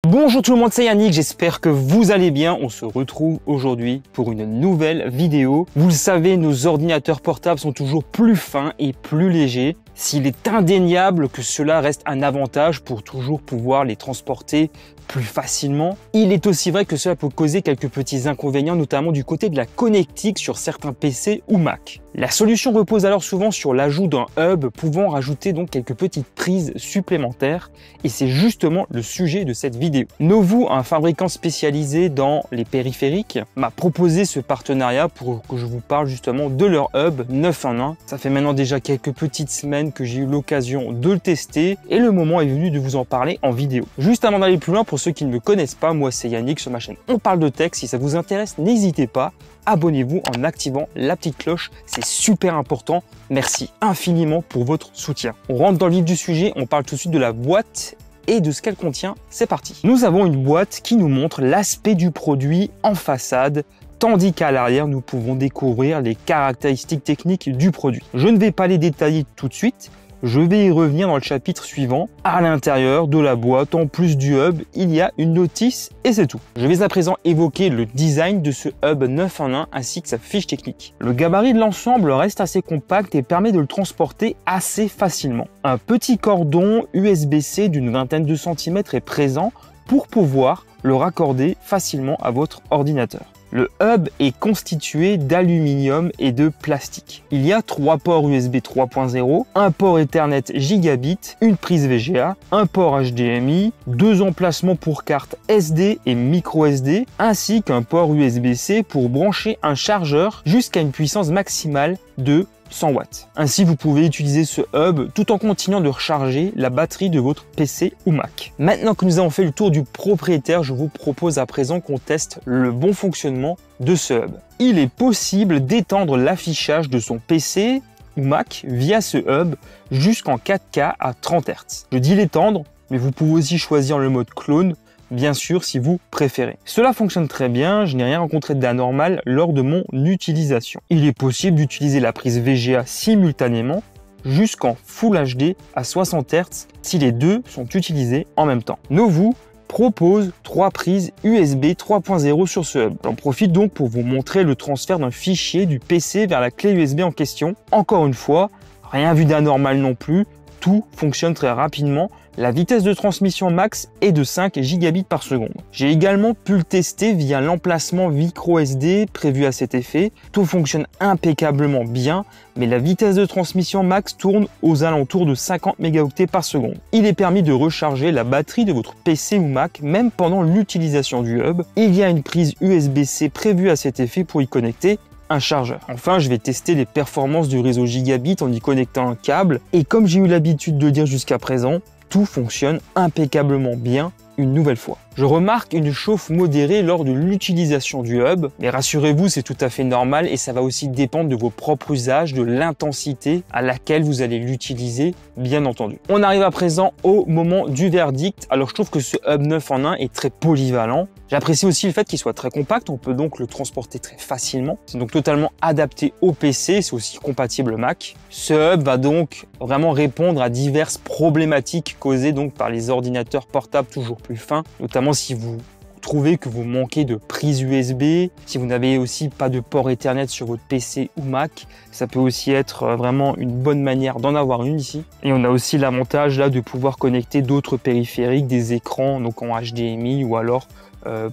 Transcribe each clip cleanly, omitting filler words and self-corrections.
Bonjour tout le monde, c'est Yannick, j'espère que vous allez bien. On se retrouve aujourd'hui pour une nouvelle vidéo. Vous le savez, nos ordinateurs portables sont toujours plus fins et plus légers. S'il est indéniable que cela reste un avantage pour toujours pouvoir les transporter plus facilement, il est aussi vrai que cela peut causer quelques petits inconvénients, notamment du côté de la connectique sur certains PC ou Mac. La solution repose alors souvent sur l'ajout d'un hub pouvant rajouter donc quelques petites prises supplémentaires, et c'est justement le sujet de cette vidéo. Novoo, un fabricant spécialisé dans les périphériques, m'a proposé ce partenariat pour que je vous parle justement de leur hub 9 en 1. Ça fait maintenant déjà quelques petites semaines que j'ai eu l'occasion de le tester et le moment est venu de vous en parler en vidéo. Juste avant d'aller plus loin, pour ceux qui ne me connaissent pas, moi c'est Yannick sur ma chaîne On parle de tech. Si ça vous intéresse, n'hésitez pas, abonnez-vous en activant la petite cloche, c'est super important. Merci infiniment pour votre soutien. On rentre dans le vif du sujet, on parle tout de suite de la boîte et de ce qu'elle contient. C'est parti. Nous avons une boîte qui nous montre l'aspect du produit en façade, tandis qu'à l'arrière, nous pouvons découvrir les caractéristiques techniques du produit. Je ne vais pas les détailler tout de suite, je vais y revenir dans le chapitre suivant. À l'intérieur de la boîte, en plus du hub, il y a une notice et c'est tout. Je vais à présent évoquer le design de ce hub 9 en 1 ainsi que sa fiche technique. Le gabarit de l'ensemble reste assez compact et permet de le transporter assez facilement. Un petit cordon USB-C d'une vingtaine de centimètres est présent pour pouvoir le raccorder facilement à votre ordinateur. Le hub est constitué d'aluminium et de plastique. Il y a 3 ports USB 3.0, un port Ethernet gigabit, une prise VGA, un port HDMI, 2 emplacements pour carte SD et micro SD, ainsi qu'un port USB-C pour brancher un chargeur jusqu'à une puissance maximale de 100 watts. Ainsi, vous pouvez utiliser ce hub tout en continuant de recharger la batterie de votre PC ou Mac. Maintenant que nous avons fait le tour du propriétaire, je vous propose à présent qu'on teste le bon fonctionnement de ce hub. Il est possible d'étendre l'affichage de son PC ou Mac via ce hub jusqu'en 4K à 30 Hz. Je dis l'étendre, mais vous pouvez aussi choisir le mode clone, bien sûr si vous préférez. Cela fonctionne très bien, je n'ai rien rencontré d'anormal lors de mon utilisation. Il est possible d'utiliser la prise VGA simultanément jusqu'en Full HD à 60 Hz si les deux sont utilisés en même temps. Novoo propose 3 prises USB 3.0 sur ce hub. J'en profite donc pour vous montrer le transfert d'un fichier du PC vers la clé USB en question. Encore une fois, rien vu d'anormal non plus, tout fonctionne très rapidement. La vitesse de transmission max est de 5 gigabits par seconde. J'ai également pu le tester via l'emplacement micro SD prévu à cet effet. Tout fonctionne impeccablement bien, mais la vitesse de transmission max tourne aux alentours de 50 mégaoctets par seconde. Il est permis de recharger la batterie de votre PC ou Mac même pendant l'utilisation du hub. Il y a une prise USB-C prévue à cet effet pour y connecter un chargeur. Enfin, je vais tester les performances du réseau gigabit en y connectant un câble. Et comme j'ai eu l'habitude de le dire jusqu'à présent, tout fonctionne impeccablement bien une nouvelle fois. Je remarque une chauffe modérée lors de l'utilisation du hub, mais rassurez-vous, c'est tout à fait normal et ça va aussi dépendre de vos propres usages, de l'intensité à laquelle vous allez l'utiliser, bien entendu. On arrive à présent au moment du verdict. Alors je trouve que ce hub 9 en 1 est très polyvalent. J'apprécie aussi le fait qu'il soit très compact, on peut donc le transporter très facilement. C'est donc totalement adapté au PC, c'est aussi compatible Mac. Ce hub va donc vraiment répondre à diverses problématiques causées donc par les ordinateurs portables toujours plus fins, notamment si vous trouvez que vous manquez de prise USB, si vous n'avez aussi pas de port Ethernet sur votre PC ou Mac, ça peut aussi être vraiment une bonne manière d'en avoir une ici. Et on a aussi l'avantage là de pouvoir connecter d'autres périphériques, des écrans donc en HDMI ou alors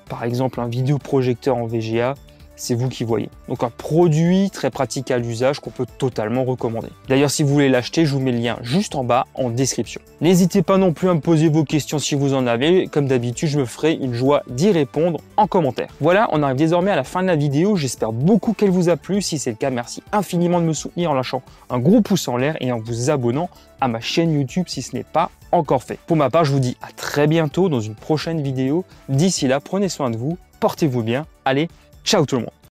par exemple un vidéoprojecteur en VGA. C'est vous qui voyez. Donc un produit très pratique à l'usage qu'on peut totalement recommander. D'ailleurs, si vous voulez l'acheter, je vous mets le lien juste en bas en description. N'hésitez pas non plus à me poser vos questions si vous en avez. Comme d'habitude, je me ferai une joie d'y répondre en commentaire. Voilà, on arrive désormais à la fin de la vidéo. J'espère beaucoup qu'elle vous a plu. Si c'est le cas, merci infiniment de me soutenir en lâchant un gros pouce en l'air et en vous abonnant à ma chaîne YouTube si ce n'est pas encore fait. Pour ma part, je vous dis à très bientôt dans une prochaine vidéo. D'ici là, prenez soin de vous, portez-vous bien. Allez, ciao tout le monde!